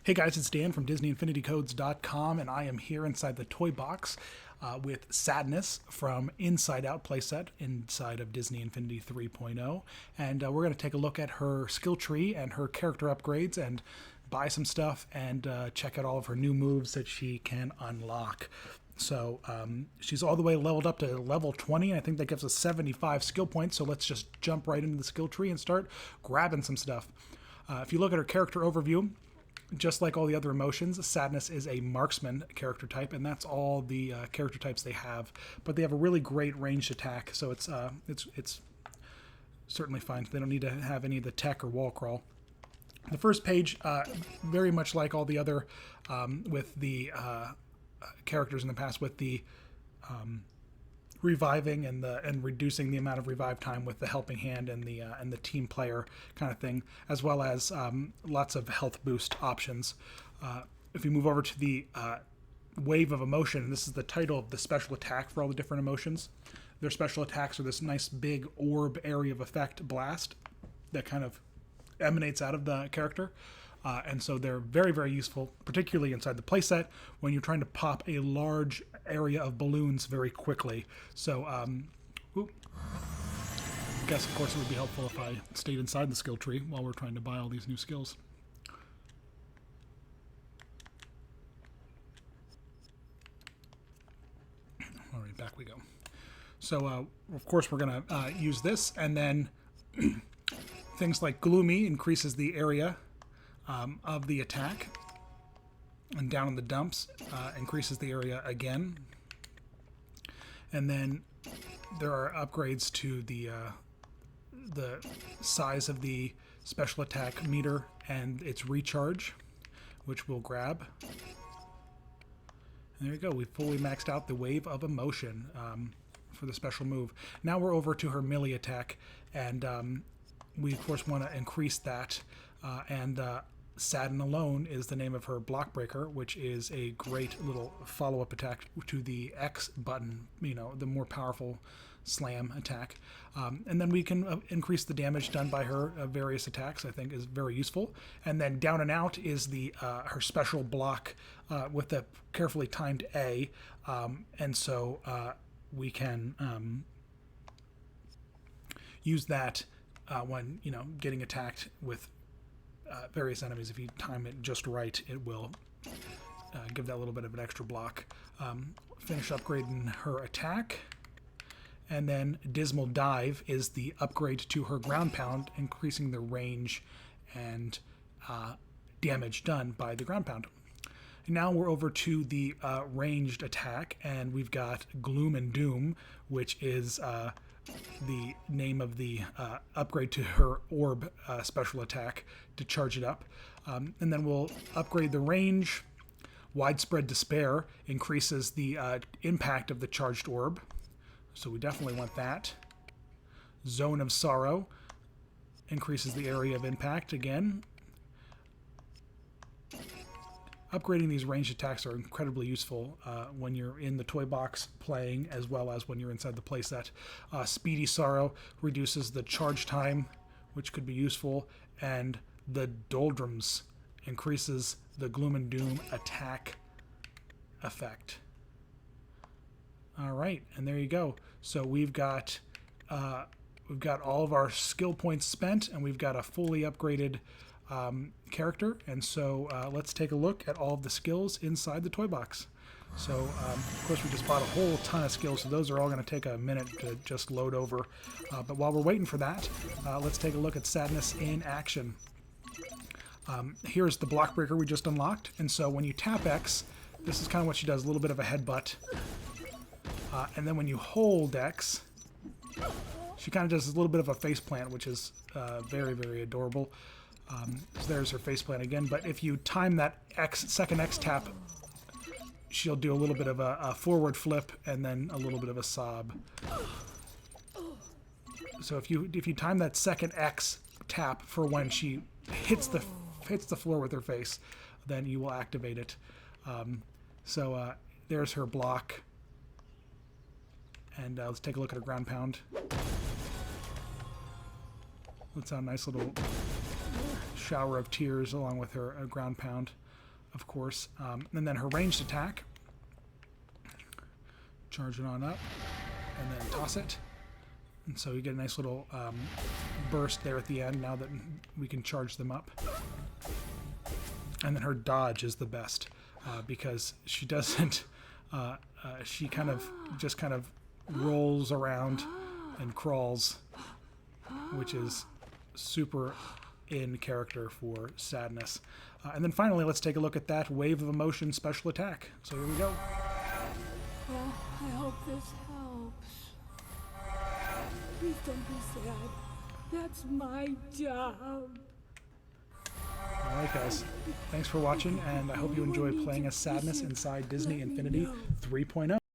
Hey guys, it's Dan from DisneyInfinityCodes.com, and I am here inside the toy box with Sadness from Inside Out playset inside of Disney Infinity 3.0. And we're going to take a look at her skill tree and her character upgrades and buy some stuff and check out all of her new moves that she can unlock. So she's all the way leveled up to level 20. I think that gives us 75 skill points. So let's just jump right into the skill tree and start grabbing some stuff. If you look at her character overview, just like all the other emotions, Sadness is a marksman character type, and that's all the character types they have. But they have a really great ranged attack, so it's certainly fine. They don't need to have any of the tech or wall crawl. The first page, very much like all the other with the characters in the past, with the reviving and reducing the amount of revive time with the helping hand and the team player kind of thing, as well as lots of health boost options. If we move over to the wave of emotion, this is the title of the special attack for all the different emotions. Their special attacks are this nice big orb area of effect blast that kind of emanates out of the character. And so they're very, very useful, particularly inside the playset when you're trying to pop a large area of balloons very quickly. So, I guess, of course, it would be helpful if I stayed inside the skill tree while we're trying to buy all these new skills. All right, back we go. So, of course, we're going to use this, and then things like Gloomy increases the area of the attack, and down in the dumps increases the area again. And then there are upgrades to the size of the special attack meter and its recharge, which we'll grab. And there you go. We fully maxed out the wave of emotion for the special move. Now we're over to her melee attack, and we of course want to increase that. Sadden Alone is the name of her block breaker, which is a great little follow-up attack to the X button, the more powerful slam attack. And then we can increase the damage done by her various attacks, I think is very useful. And then Down and Out is the her special block with a carefully timed A. And so we can use that when, getting attacked with various enemies. If you time it just right, it will give that little bit of an extra block. Finish upgrading her attack. And then Dismal Dive is the upgrade to her ground pound, increasing the range and damage done by the ground pound. And now we're over to the ranged attack, and we've got Gloom and Doom, which is the name of the upgrade to her orb special attack to charge it up. And then we'll upgrade the range. Widespread Despair increases the impact of the charged orb, so we definitely want that. Zone of Sorrow increases the area of impact again. Upgrading these ranged attacks are incredibly useful when you're in the toy box playing, as well as when you're inside the playset. Speedy Sorrow reduces the charge time, which could be useful, and the Doldrums increases the Gloom and Doom attack effect. All right, and there you go. So we've got all of our skill points spent, and we've got a fully upgraded character. And so let's take a look at all of the skills inside the toy box. So of course we just bought a whole ton of skills, so those are all going to take a minute to just load over. But while we're waiting for that, let's take a look at Sadness in action. Here's the block breaker we just unlocked, and so when you tap X, this is kind of what she does, a little bit of a headbutt. And then when you hold X, she kind of does a little bit of a face plant, which is very, very adorable. So there's her faceplant again, but if you time that second X tap, she'll do a little bit of a forward flip and then a little bit of a sob. So if you time that second X tap for when she hits the floor with her face, then you will activate it. So there's her block, and let's take a look at her ground pound. That's a nice little shower of tears along with her ground pound. of course. And then her ranged attack. Charge it on up, and then toss it. And so you get a nice little burst there at the end now that we can charge them up. And then her dodge is the best because she doesn't, she kind of rolls around and crawls, which is super in character for Sadness. And then finally, let's take a look at that Wave of Emotion special attack. So here we go. Oh, I hope this helps. Please don't be sad. That's my job. Alright guys, thanks for watching, and I hope you enjoy playing as Sadness inside Disney Infinity 3.0.